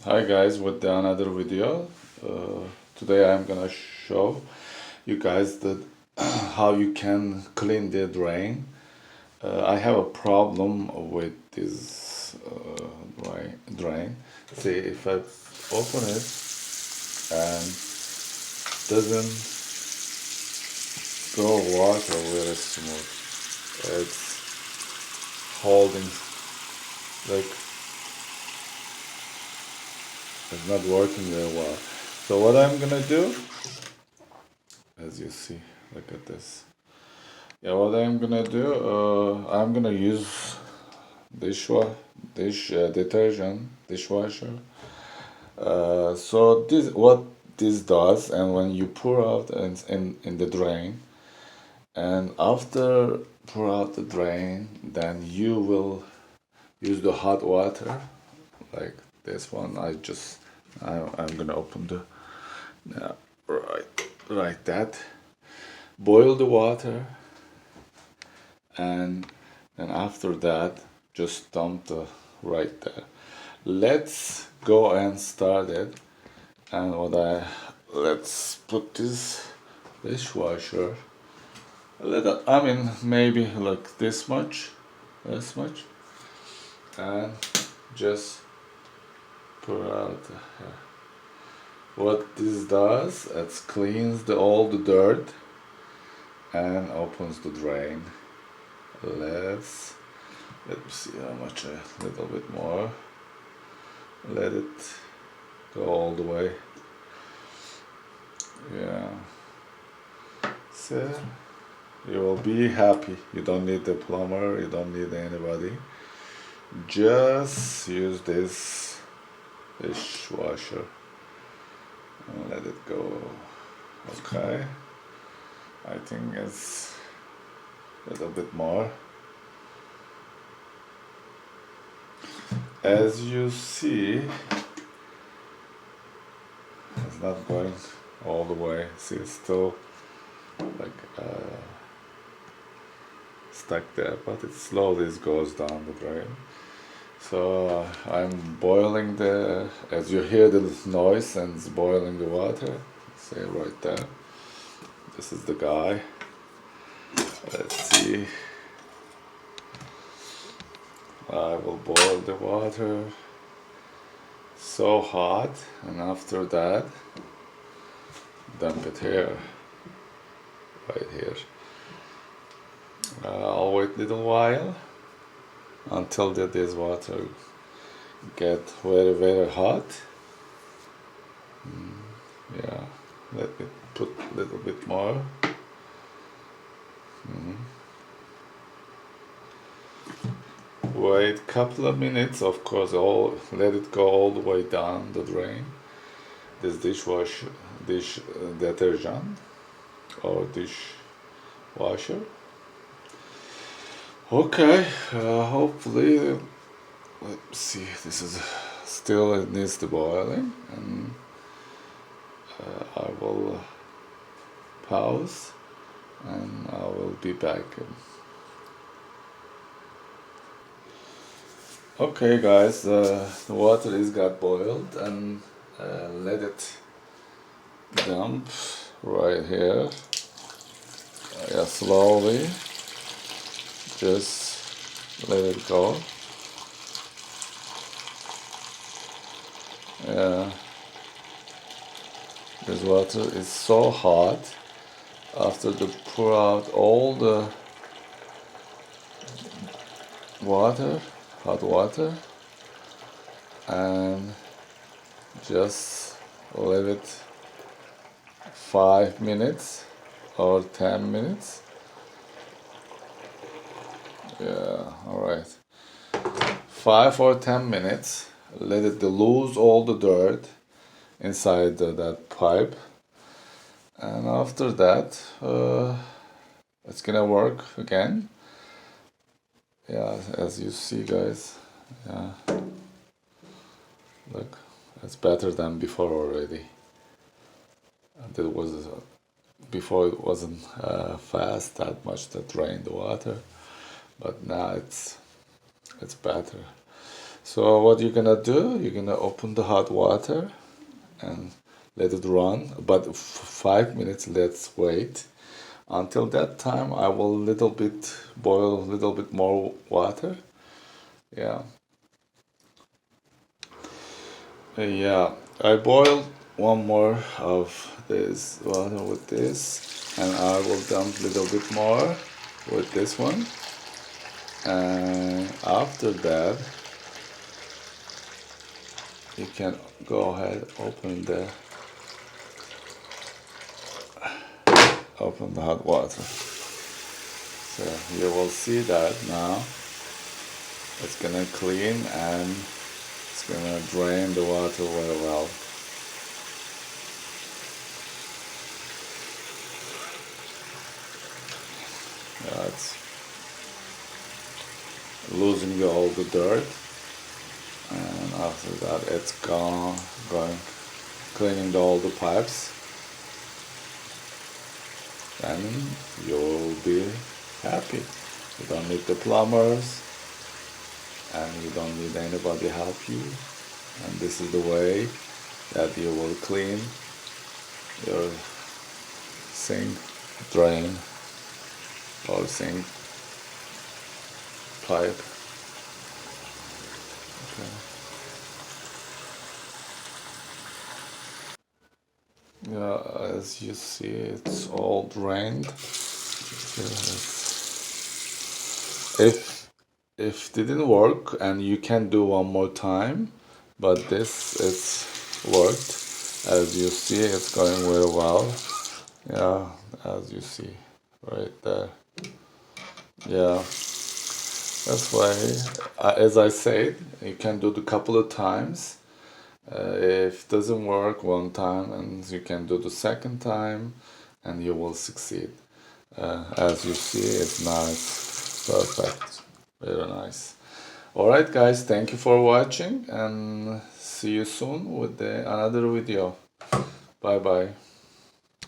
Hi guys, with another video. Today I'm gonna show you guys that how you can clean the drain. I have a problem with this drain. See, if I open it and doesn't go water very smooth. It's holding like it's not working very well. So what I'm gonna do, as you see, look at this. Yeah, what I'm gonna do, I'm gonna use dish detergent, dishwasher. So this what this does, and when you pour out in the drain, and after pour out the drain, then you will use the hot water, like this one. I'm gonna open the right that. Boil the water, and then after that just dump the right there. Let's go and start it. And let's put this dishwasher a little, I mean maybe like this much, and just pour out what this does. It cleans all the dirt and opens the drain. Let me see how much, a little bit more. Let it go all the way. Yeah. So you will be happy. You don't need the plumber, you don't need anybody. Just use this dishwasher and let it go. Okay. I think it's a little bit more. As you see, it's not going all the way. See, it's still like stuck there, but it slowly goes down the drain. So I'm boiling as you hear the noise and it's boiling the water. See right there. This is the guy. Let's see. I will boil the water so hot, and after that dump it here, right here. I'll wait a little while until this water get very hot. Yeah, let me put a little bit more. Wait couple of minutes, of course. Let it go all the way down the drain. This dish detergent or dishwasher. Okay, hopefully, let's see. This is still, it needs the boiling, and I will pause, and I will be back. Okay, guys, the water is got boiled, and let it dump right here. Yeah, slowly, just let it go. Yeah, this water is so hot. After the pour out all the water, hot water, and just leave it 5 minutes or 10 minutes. Yeah, alright. 5 or 10 minutes. Let it lose all the dirt inside that pipe. And after that, it's gonna work again. Yeah, as you see, guys. Yeah. Look, it's better than before already. And it was before it wasn't fast that much to drain the water, but now it's better. So what you're gonna do, you're gonna open the hot water and let it run, but 5 minutes. Let's wait. Until that time, I will boil a little bit more water. Yeah. Yeah, I boiled one more of this water with this, and I will dump a little bit more with this one. And after that, you can go ahead open the hot water. So you will see that now it's gonna clean and it's gonna drain the water very well. Yeah, it's losing all the dirt, and after that it's going cleaning all the pipes, and you'll be happy. You don't need the plumbers, and you don't need anybody help you. And this is the way that you will clean your sink drain or sink pipe. Okay. Yeah, as you see, it's all drained. If it didn't work, and you can do one more time, but this it's worked. As you see, it's going very well. Yeah, as you see right there. Yeah, that's why, as I said, you can do it a couple of times. If it doesn't work one time, and you can do the second time, and you will succeed. As you see, it's nice, perfect, very nice. Alright guys, thank you for watching, and see you soon with another video. Bye bye.